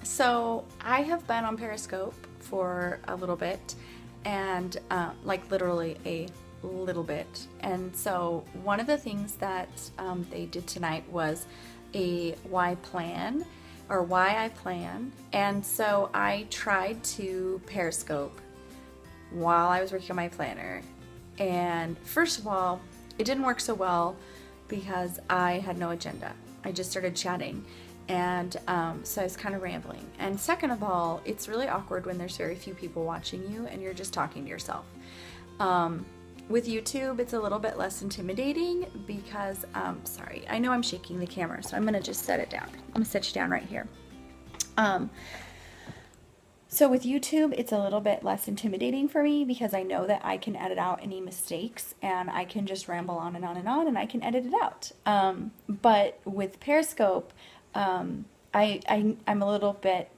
So I have been on Periscope for a little bit, and like literally a little bit. And so one of the things that they did tonight was a why plan or why I plan. And so I tried to Periscope while I was working on my planner. And first of all, it didn't work so well because I had no agenda. I just started chatting. And so I was kind of rambling. And second of all, it's really awkward when there's very few people watching you and you're just talking to yourself. With YouTube, it's a little bit less intimidating because, sorry, I know I'm shaking the camera, so I'm going to just set it down. I'm going to set you down right here. So with YouTube, it's a little bit less intimidating for me because I know that I can edit out any mistakes and I can just ramble on and on and on and I can edit it out. But with Periscope, I'm a little bit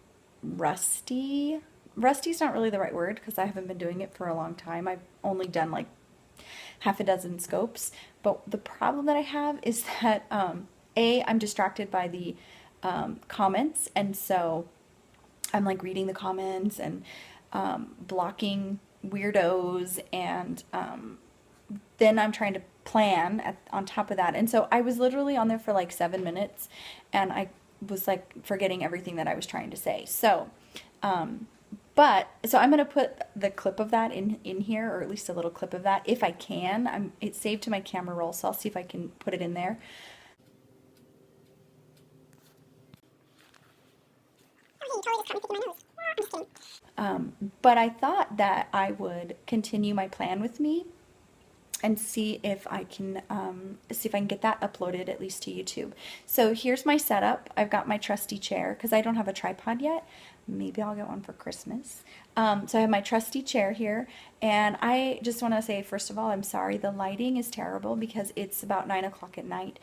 rusty. Rusty's not really the right word because I haven't been doing it for a long time. I've only done like half a dozen scopes. But the problem that I have is that I'm distracted by the comments, and so I'm like reading the comments and blocking weirdos, and then I'm trying to plan on top of that. And so I was literally on there for like 7 minutes, and I was like forgetting everything that I was trying to say. So, so I'm going to put the clip of that in here, or at least a little clip of that if I can. It's saved to my camera roll, so I'll see if I can put it in there. But I thought that I would continue my plan with me and see if I can get that uploaded at least to YouTube. So here's my setup. I've got my trusty chair because I don't have a tripod yet. Maybe I'll get one for Christmas. So I have my trusty chair here, and I just want to say, first of all, I'm sorry the lighting is terrible because it's about 9 o'clock at night.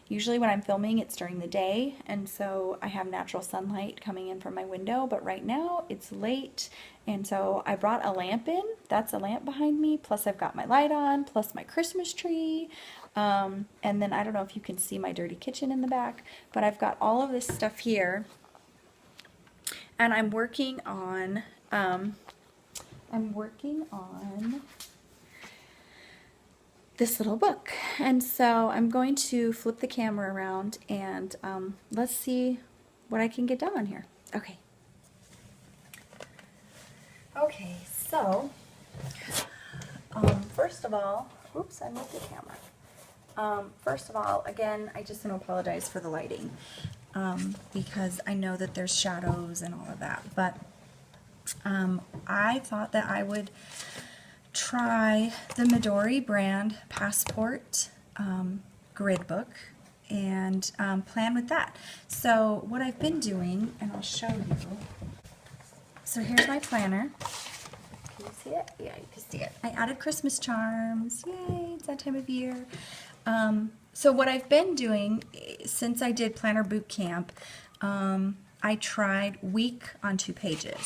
Usually when I'm filming, it's during the day, and so I have natural sunlight coming in from my window, but right now it's late, and so I brought a lamp in. That's a lamp behind me, plus I've got my light on, plus my Christmas tree, and then I don't know if you can see my dirty kitchen in the back, but I've got all of this stuff here. And I'm working on this little book. And so I'm going to flip the camera around and let's see what I can get done on here. Okay. Okay, so first of all, oops, I moved the camera. First of all, again, I just want to apologize for the lighting. Because I know that there's shadows and all of that, but I thought that I would try the Midori brand Passport grid book and plan with that. So what I've been doing, and I'll show you, so here's my planner. Can you see it? Yeah, you can see it. I added Christmas charms. Yay, it's that time of year. So what I've been doing since I did Planner Boot Camp, I tried week on 2 pages.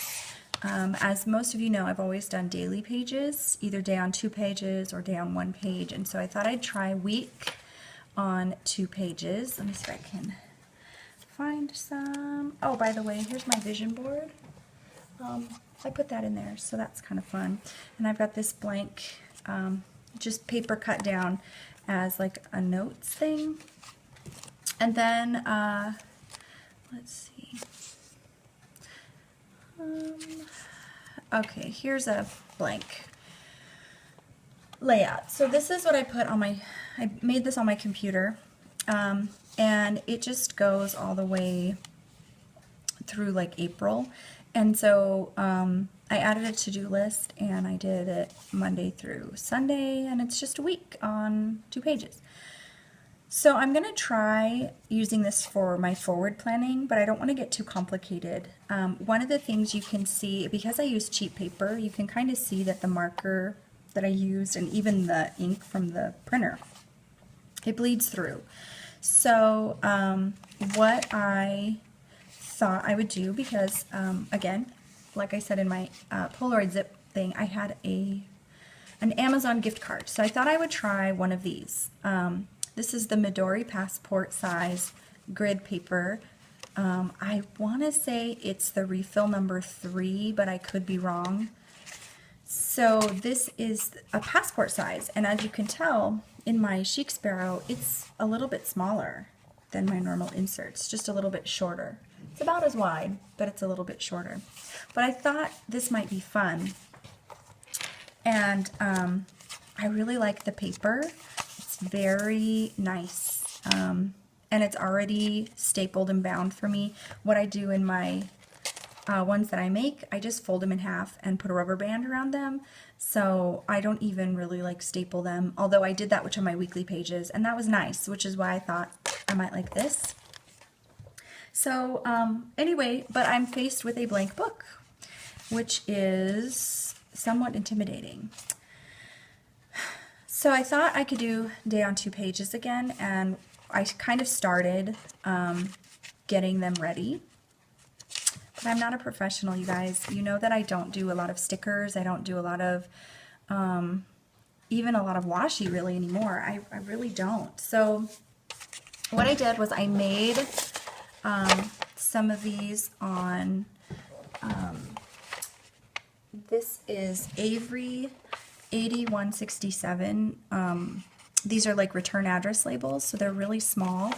As most of you know, I've always done daily pages, either day on 2 pages or day on 1 page, and so I thought I'd try week on 2 pages. Let me see if I can find some. Oh, by the way, here's my vision board. I put that in there, so that's kind of fun. And I've got this blank, just paper cut down as like a notes thing. And then, let's see. Okay, here's a blank layout. So this is what I put on I made this on my computer, and it just goes all the way through like April. And so I added a to-do list, and I did it Monday through Sunday, and it's just a week on 2 pages. So I'm going to try using this for my forward planning, but I don't want to get too complicated. One of the things you can see, because I use cheap paper, you can kind of see that the marker that I used and even the ink from the printer, it bleeds through. So what I thought I would do, because again, like I said in my Polaroid zip thing, I had an Amazon gift card. So I thought I would try one of these. This is the Midori Passport size grid paper I want to say it's the refill number 3, but I could be wrong. So this is a passport size, and as you can tell in my Chic Sparrow, it's a little bit smaller than my normal inserts, just a little bit shorter. It's about as wide, but it's a little bit shorter. But I thought this might be fun, and I really like the paper. It's very nice, and it's already stapled and bound for me. What I do in my ones that I make, I just fold them in half and put a rubber band around them, so I don't even really like staple them, although I did that with my weekly pages, and that was nice, which is why I thought I might like this. So anyway, but I'm faced with a blank book, which is somewhat intimidating. So I thought I could do Day on 2 Pages again, and I kind of started getting them ready. But I'm not a professional, you guys. You know that I don't do a lot of stickers. I don't do a lot of, even a lot of washi really anymore. I really don't. So what I did was I made some of these on, this is Avery 8167. These are like return address labels, so they're really small.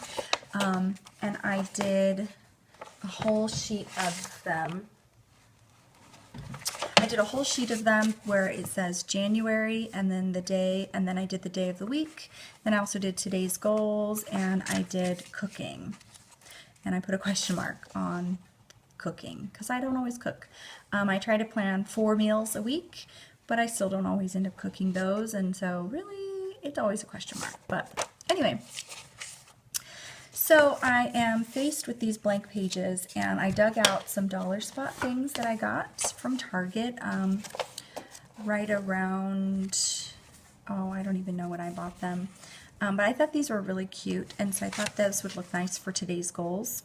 And I did a whole sheet of them. I did a whole sheet of them where it says January and then the day, and then I did the day of the week. Then I also did today's goals, and I did cooking. And I put a question mark on cooking because I don't always cook. I try to plan 4 meals a week, but I still don't always end up cooking those, and so really it's always a question mark. But anyway, so I am faced with these blank pages, and I dug out some dollar spot things that I got from Target right around, oh, I don't even know when I bought them. But I thought these were really cute, and so I thought this would look nice for today's goals.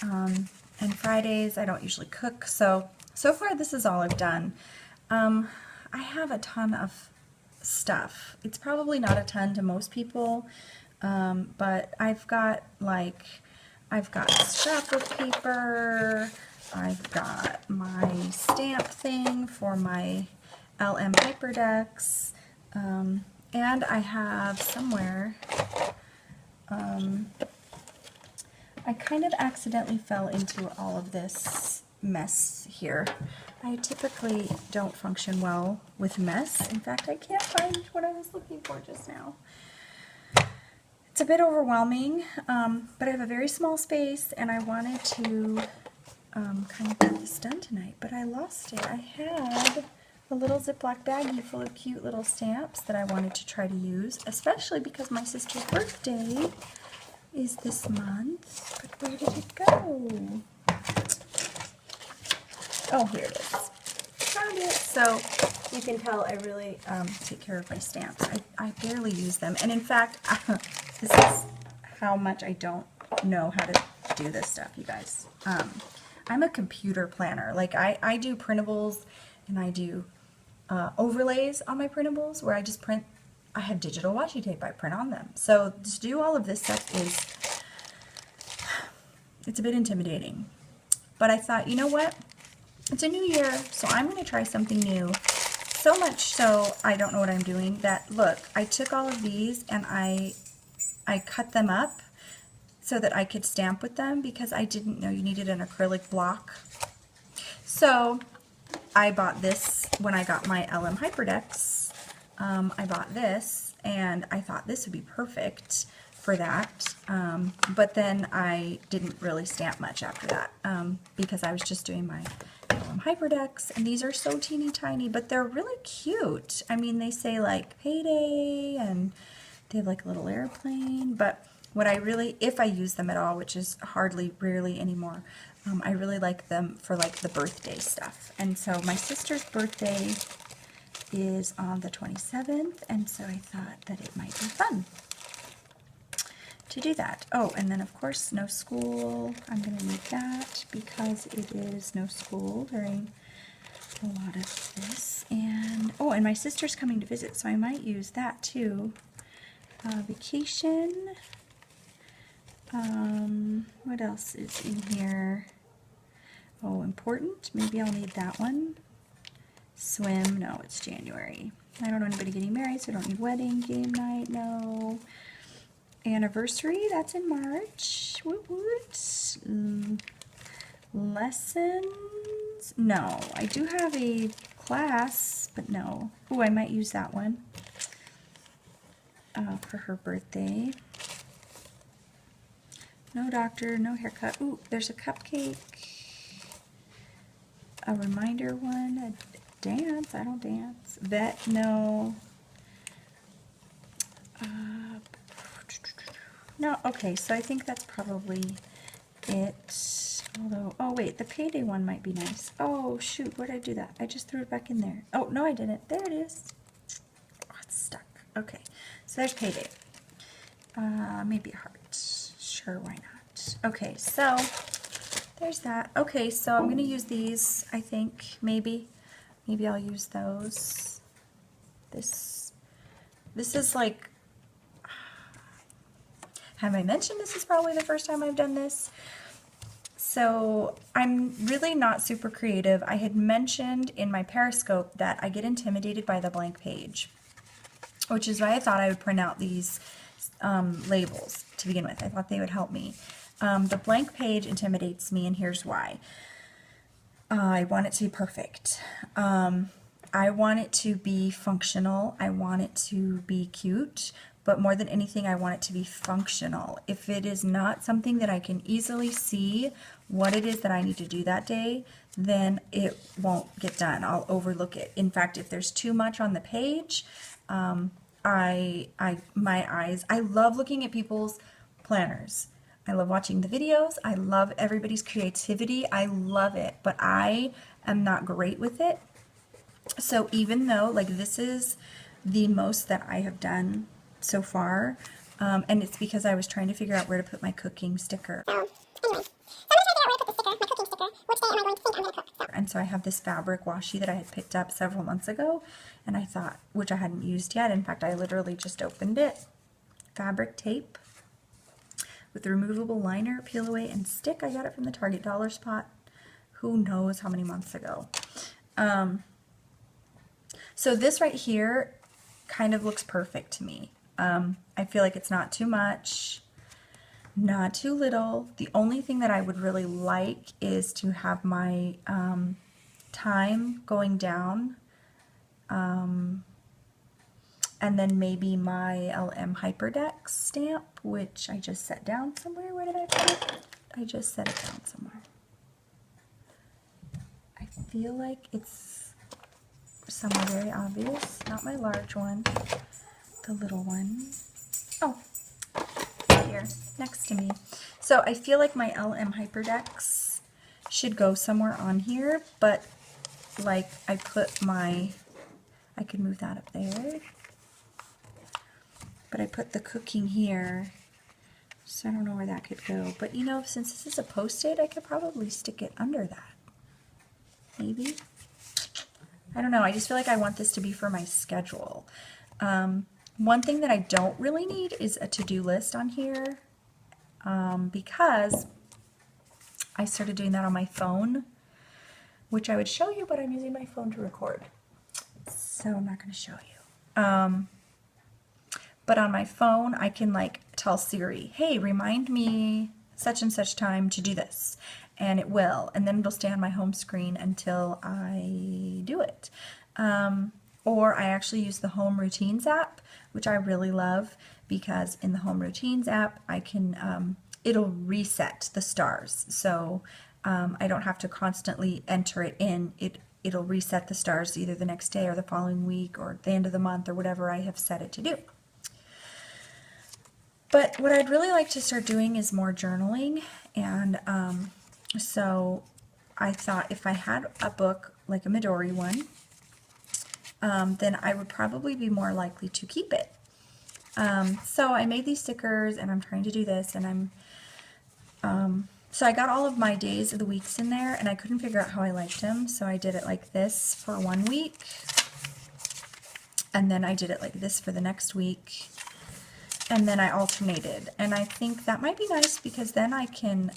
And Fridays, I don't usually cook, so far this is all I've done. I have a ton of stuff. It's probably not a ton to most people, but I've got scrapbook paper, I've got my stamp thing for my LM Hyperdex, and I have somewhere, I kind of accidentally fell into all of this mess here. I typically don't function well with mess. In fact, I can't find what I was looking for just now. It's a bit overwhelming, but I have a very small space, and I wanted to kind of get this done tonight, but I lost it. I had a little Ziploc baggie full of cute little stamps that I wanted to try to use, especially because my sister's birthday is this month. But where did it go? Oh, here it is. Found it. So you can tell I really take care of my stamps. I barely use them, and in fact, this is how much I don't know how to do this stuff, you guys. I'm a computer planner. Like I do printables, and I do overlays on my printables where I just print. I have digital washi tape I print on them. So to do all of this stuff it's a bit intimidating. But I thought, you know what? It's a new year, so I'm going to try something new. So much so I don't know what I'm doing that, look, I took all of these and I cut them up so that I could stamp with them because I didn't know you needed an acrylic block. So I bought this when I got my LM Hyperdex. I bought this, and I thought this would be perfect for that, but then I didn't really stamp much after that because I was just doing my LM Hyperdex, and these are so teeny tiny, but they're really cute. I mean, they say like payday, and they have like a little airplane, but what I really, if I use them at all, which is rarely anymore, I really like them for like the birthday stuff. And so my sister's birthday is on the 27th, and so I thought that it might be fun to do that. Oh, and then of course no school. I'm going to need that because it is no school during a lot of this. And oh, and my sister's coming to visit, so I might use that too. Vacation. What else is in here? Oh, important. Maybe I'll need that one. Swim. No, it's January. I don't know anybody getting married, so I don't need wedding, game night. No. Anniversary. That's in March. Woot woot. Lessons. No, I do have a class, but no. Oh, I might use that one for her birthday. No doctor, no haircut. Ooh, there's a cupcake. A reminder one. A dance. I don't dance. Vet. No. No. Okay, so I think that's probably it. Although, oh wait, the payday one might be nice. Oh shoot, where did I do that? I just threw it back in there. Oh no, I didn't. There it is. Oh, it's stuck. Okay, so there's payday. Maybe a heart. Sure, why not? Okay, so there's that. Okay, so I'm gonna use these. I think maybe I'll use those. This is like. Have I mentioned this is probably the first time I've done this? So I'm really not super creative. I had mentioned in my Periscope that I get intimidated by the blank page, which is why I thought I would print out these labels to begin with. I thought they would help me. The blank page intimidates me, and here's why. I want it to be perfect. I want it to be functional. I want it to be cute. But more than anything, I want it to be functional. If it is not something that I can easily see what it is that I need to do that day, then it won't get done. I'll overlook it. In fact, if there's too much on the page, my eyes, I love looking at people's planners. I love watching the videos. I love everybody's creativity. I love it, but I am not great with it. So even though, like, this is the most that I have done so far, and it's because I was trying to figure out where to put my cooking sticker. So, anyway, so I'm going to figure out where to put the sticker, my cooking sticker. Which day am I going to think I'm going to cook? So. And so I have this fabric washi that I had picked up several months ago, and I thought, which I hadn't used yet. In fact, I literally just opened it. Fabric tape with removable liner, peel away, and stick. I got it from the Target Dollar Spot. Who knows how many months ago. So this right here kind of looks perfect to me. I feel like it's not too much, not too little. The only thing that I would really like is to have my time going down, and then maybe my LM Hyperdex stamp, which I just set down somewhere. Where did I put it? I just set it down somewhere. I feel like it's somewhere very obvious. Not my large one. The little one. Oh, right here, next to me. So I feel like my LM Hyperdex should go somewhere on here, but like I put my, I could move that up there, but I put the cooking here, so I don't know where that could go. But you know, since this is a Post-it, I could probably stick it under that. Maybe. I don't know, I just feel like I want this to be for my schedule. One thing that I don't really need is a to-do list on here, because I started doing that on my phone, which I would show you, but I'm using my phone to record, so I'm not going to show you. But on my phone, I can like tell Siri, hey, remind me such and such time to do this, and it will, and then it'll stay on my home screen until I do it. Or I actually use the Home Routines app, which I really love, because in the Home Routines app, I can, it'll reset the stars. So I don't have to constantly enter it in. It'll reset the stars either the next day or the following week or the end of the month or whatever I have set it to do. But what I'd really like to start doing is more journaling. And so I thought if I had a book like a Midori one, then I would probably be more likely to keep it. So I made these stickers, and I'm trying to do this, and so I got all of my days of the weeks in there, and I couldn't figure out how I liked them, so I did it like this for 1 week, and then I did it like this for the next week, and then I alternated. And I think that might be nice because then I can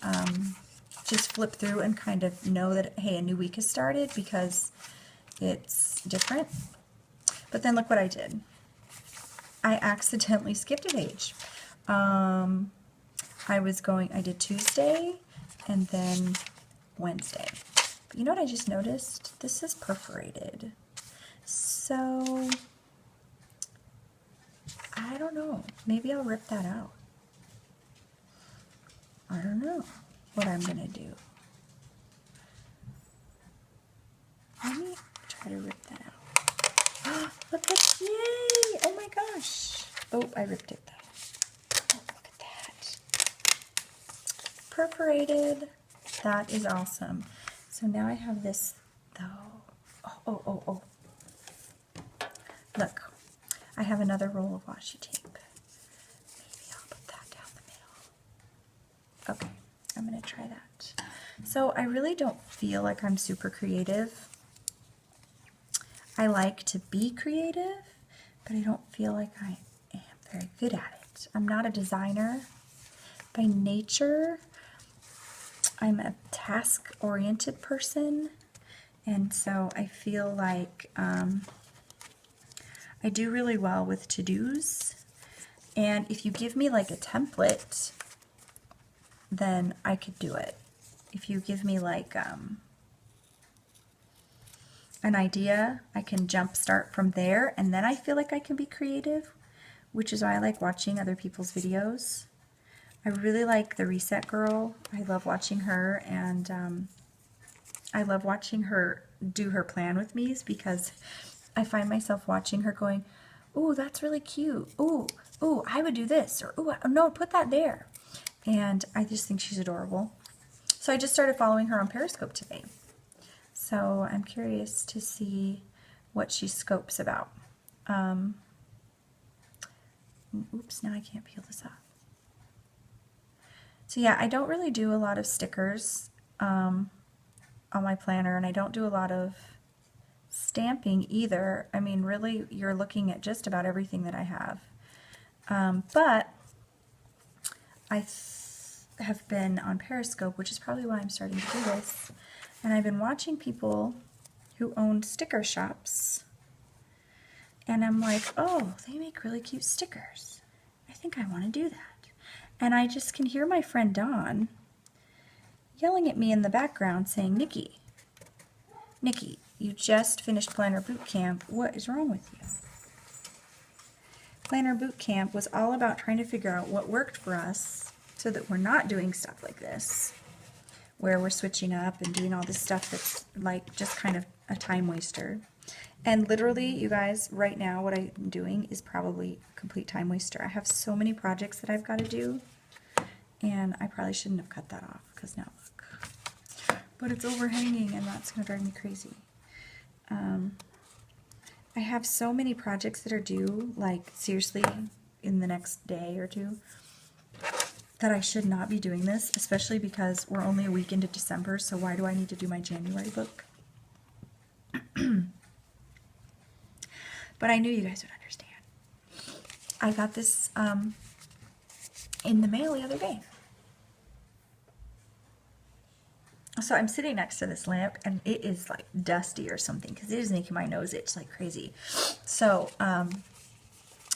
just flip through and kind of know that, hey, a new week has started because it's different. But then look what I did. I accidentally skipped a page. I did Tuesday and then Wednesday. But you know what I just noticed? This is perforated. So, I don't know. Maybe I'll rip that out. I don't know what I'm going to do. Let me try to rip that out. Look at, yay! Oh my gosh. Oh, I ripped it though. Oh, look at that. Perforated. That is awesome. So now I have this though. Oh. Look, I have another roll of washi tape. Maybe I'll put that down the middle. Okay, I'm going to try that. So I really don't feel like I'm super creative. I like to be creative, but I don't feel like I am very good at it. I'm not a designer by nature. I'm a task-oriented person, and so I feel like I do really well with to-dos, and if you give me like a template, then I could do it. If you give me like an idea, I can jump start from there, and then I feel like I can be creative, which is why I like watching other people's videos. I really like the Reset Girl. I love watching her, and I love watching her do her plan with me's because I find myself watching her going, ooh, that's really cute. Ooh, I would do this. Or, ooh, no, put that there. And I just think she's adorable. So I just started following her on Periscope today. So I'm curious to see what she scopes about. Oops, now I can't peel this off. So yeah, I don't really do a lot of stickers on my planner, and I don't do a lot of stamping either. I mean, really, you're looking at just about everything that I have. But I have been on Periscope, which is probably why I'm starting to do this, and I've been watching people who own sticker shops, and I'm like, oh, they make really cute stickers. I think I want to do that. And I just can hear my friend Dawn yelling at me in the background saying, Nikki, you just finished Planner Boot Camp. What is wrong with you? Planner Boot Camp was all about trying to figure out what worked for us so that we're not doing stuff like this, where we're switching up and doing all this stuff that's like just kind of a time waster. And literally, you guys, right now what I'm doing is probably a complete time waster. I have so many projects that I've got to do, and I probably shouldn't have cut that off because now look. But it's overhanging, and that's going to drive me crazy. I have so many projects that are due, like seriously, in the next day or two, that I should not be doing this, especially because we're only a week into December, so why do I need to do my January book? But I knew you guys would understand. I got this in the mail the other day. So I'm sitting next to this lamp, and it is like dusty or something because it is making my nose itch like crazy. So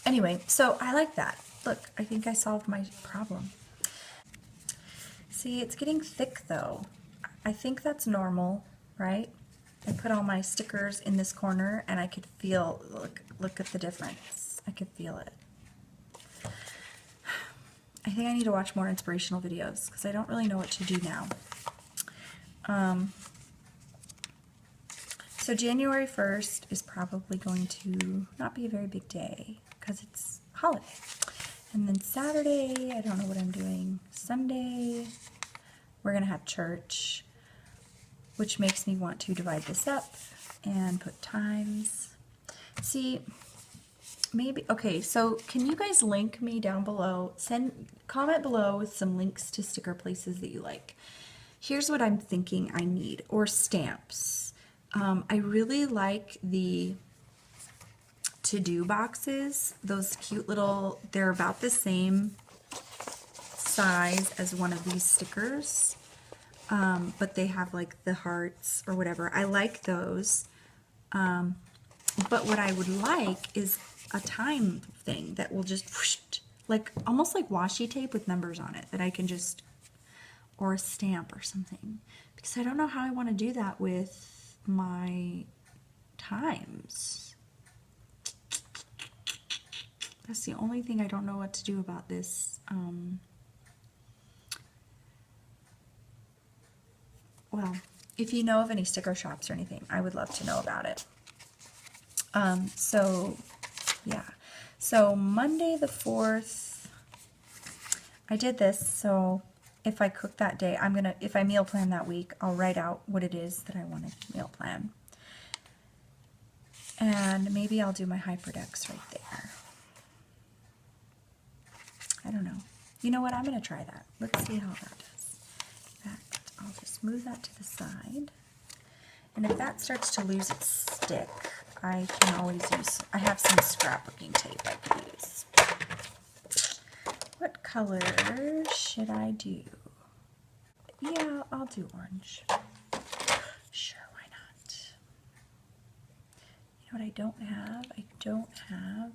anyway, so I like that. Look, I think I solved my problem. See, it's getting thick though. I think that's normal, right? I put all my stickers in this corner, and I could feel, look at the difference. I could feel it. I think I need to watch more inspirational videos because I don't really know what to do now. So January 1st is probably going to not be a very big day because it's holiday. And then Saturday, I don't know what I'm doing. Sunday, we're going to have church, which makes me want to divide this up and put times. See, maybe, okay, so can you guys link me down below? Comment below with some links to sticker places that you like. Here's what I'm thinking I need, or stamps. I really like the to-do boxes, those cute little, they're about the same size as one of these stickers, but they have like the hearts or whatever. I like those, but what I would like is a time thing that will just whoosh, like almost like washi tape with numbers on it that I can just, or a stamp or something, because I don't know how I want to do that with my times. That's the only thing I don't know what to do about this. Well, if you know of any sticker shops or anything, I would love to know about it. So yeah, so Monday the 4th, I did this, so if I cook that day, if I meal plan that week, I'll write out what it is that I want to meal plan. And maybe I'll do my Hyperdex right there. I don't know. You know what? I'm going to try that. Let's see how that does. In fact, I'll just move that to the side. And if that starts to lose its stick, I can always use, I have some scrapbooking tape I can use. What color should I do? Yeah, I'll do orange. Sure, why not? You know what I don't have? I don't have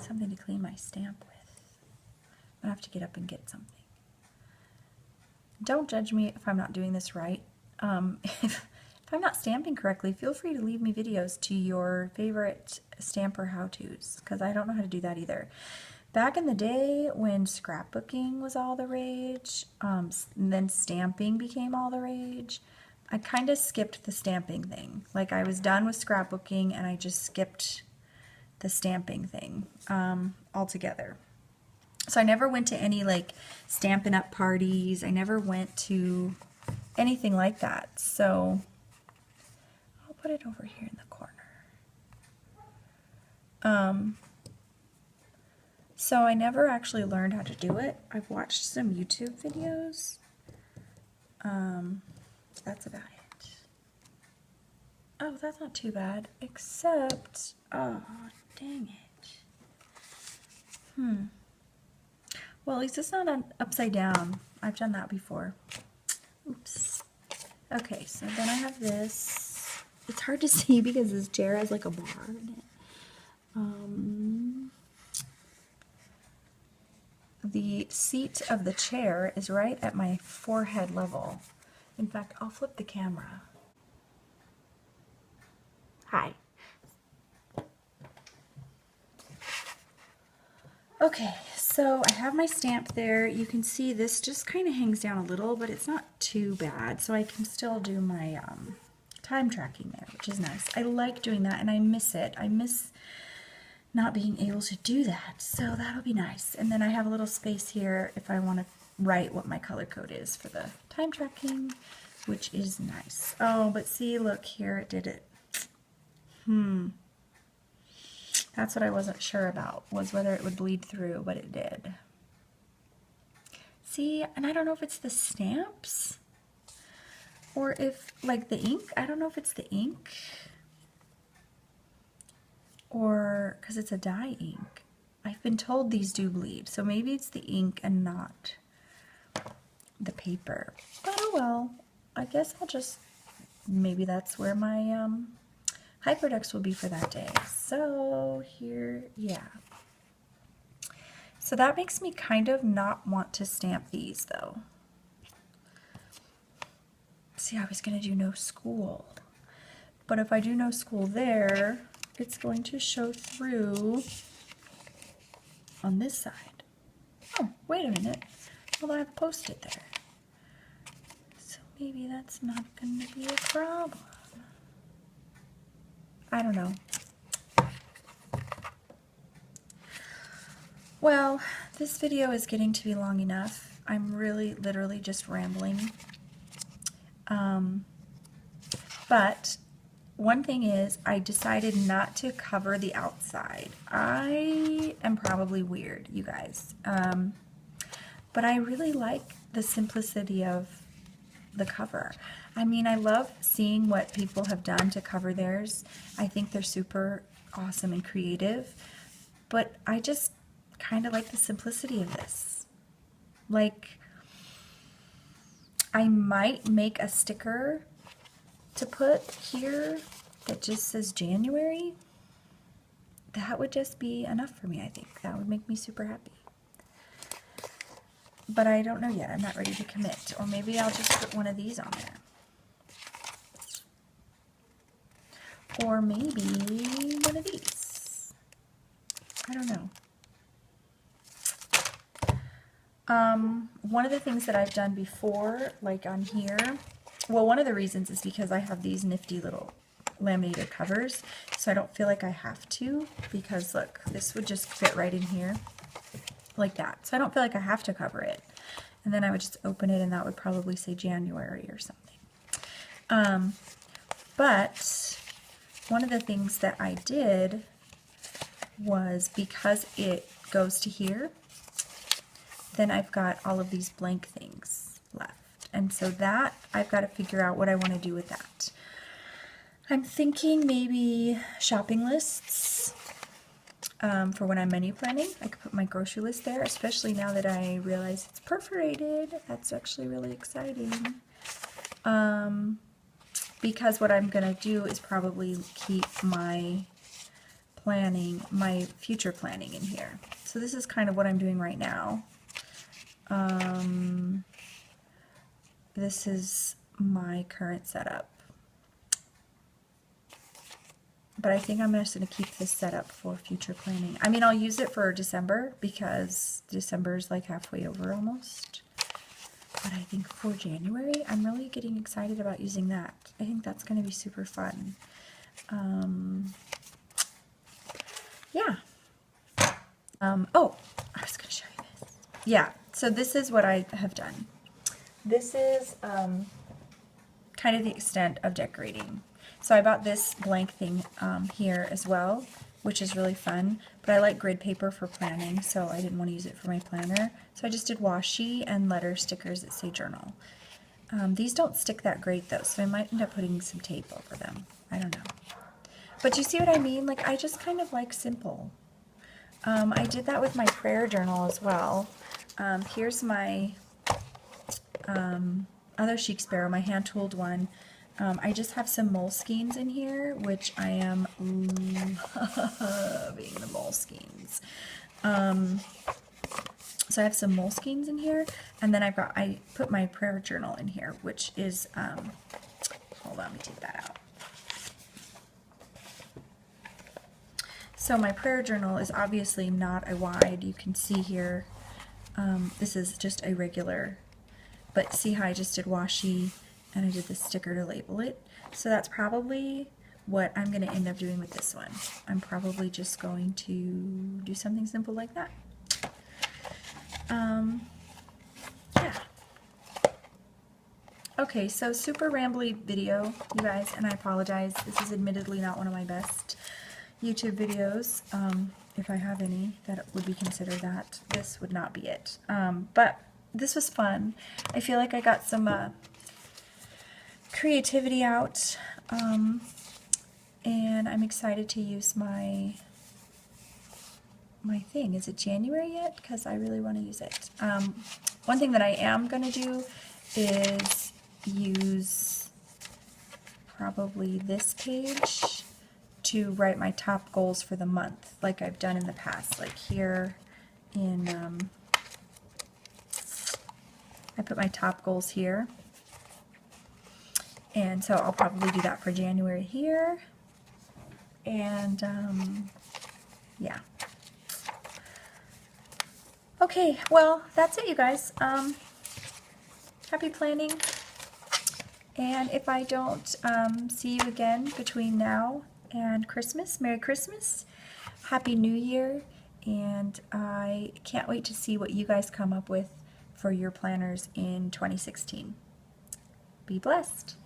something to clean my stamp with. I have to get up and get something. Don't judge me if I'm not doing this right. If I'm not stamping correctly, feel free to leave me videos to your favorite stamper how-tos, because I don't know how to do that either. Back in the day when scrapbooking was all the rage, and then stamping became all the rage, I kind of skipped the stamping thing. Like, I was done with scrapbooking and I just skipped the stamping thing altogether. So I never went to any like Stampin' Up! Parties. I never went to anything like that. So I'll put it over here in the corner. So I never actually learned how to do it. I've watched some YouTube videos. That's about it. Oh, that's not too bad, except, oh, dang it. Well, at least it's not upside down. I've done that before. Oops. Okay, so then I have this. It's hard to see because this chair has like a bar in it. The seat of the chair is right at my forehead level. In fact, I'll flip the camera. Hi. Okay, so I have my stamp there. You can see this just kind of hangs down a little, but it's not too bad. So I can still do my time tracking there, which is nice. I like doing that and I miss it. I miss not being able to do that. So that'll be nice. And then I have a little space here if I want to write what my color code is for the time tracking, which is nice. Oh, but see, look here, it did it. That's what I wasn't sure about, was whether it would bleed through, but it did. See, and I don't know if it's the stamps or if, like, the ink. I don't know if it's the ink or because it's a dye ink. I've been told these do bleed, so maybe it's the ink and not the paper. But oh well, I guess I'll just, maybe that's where my Hyperdex will be for that day. So here, yeah. So that makes me kind of not want to stamp these though. See, I was gonna do no school. But if I do no school there, it's going to show through on this side. Oh, wait a minute. Well, I've posted there. So maybe that's not going to be a problem. I don't know. Well, this video is getting to be long enough. I'm really literally just rambling. But one thing is, I decided not to cover the outside. I am probably weird, you guys. But I really like the simplicity of the cover. I mean, I love seeing what people have done to cover theirs. I think they're super awesome and creative, but I just kind of like the simplicity of this. Like, I might make a sticker to put here that just says January. That would just be enough for me, I think. That would make me super happy. But I don't know yet. I'm not ready to commit. Or maybe I'll just put one of these on there. Or maybe one of these. I don't know. One of the things that I've done before, like on here, well, one of the reasons is because I have these nifty little laminated covers, so I don't feel like I have to, because look, this would just fit right in here like that. So I don't feel like I have to cover it. And then I would just open it and that would probably say January or something. But one of the things that I did was, because it goes to here, then I've got all of these blank things left. And so that, I've got to figure out what I want to do with that. I'm thinking maybe shopping lists for when I'm menu planning. I could put my grocery list there, especially now that I realize it's perforated. That's actually really exciting. Because what I'm going to do is probably keep my planning, my future planning in here. So this is kind of what I'm doing right now. This is my current setup. But I think I'm just going to keep this set up for future planning. I mean, I'll use it for December because December is like halfway over almost. But I think for January, I'm really getting excited about using that. I think that's going to be super fun. Yeah. Oh, I was going to show you this. Yeah, so this is what I have done. This is kind of the extent of decorating. So I bought this blank thing here as well, which is really fun, but I like grid paper for planning, so I didn't want to use it for my planner. So I just did washi and letter stickers that say journal. These don't stick that great though, so I might end up putting some tape over them. I don't know. But you see what I mean? Like, I just kind of like simple. I did that with my prayer journal as well. Here's my other chic sparrow, my hand-tooled one. I just have some Moleskines in here, which I am loving the Moleskines. So I have some Moleskines in here, and then I put my prayer journal in here, which is, hold on, let me take that out. So my prayer journal is obviously not a wide, you can see here, this is just a regular, but see how I just did washi, and I did the sticker to label it. So that's probably what I'm going to end up doing with this one. I'm probably just going to do something simple like that. Yeah. Okay, so super rambly video, you guys, and I apologize. This is admittedly not one of my best YouTube videos. If I have any that would be considered that, this would not be it. But this was fun. I feel like I got some creativity out, and I'm excited to use my thing. Is it January yet? Because I really want to use it. One thing that I am going to do is use probably this page to write my top goals for the month, like I've done in the past. Like here in, I put my top goals here. And so I'll probably do that for January here. And yeah. Okay, well, that's it, you guys. Happy planning. And if I don't see you again between now and Christmas, Merry Christmas, Happy New Year, and I can't wait to see what you guys come up with for your planners in 2016. Be blessed.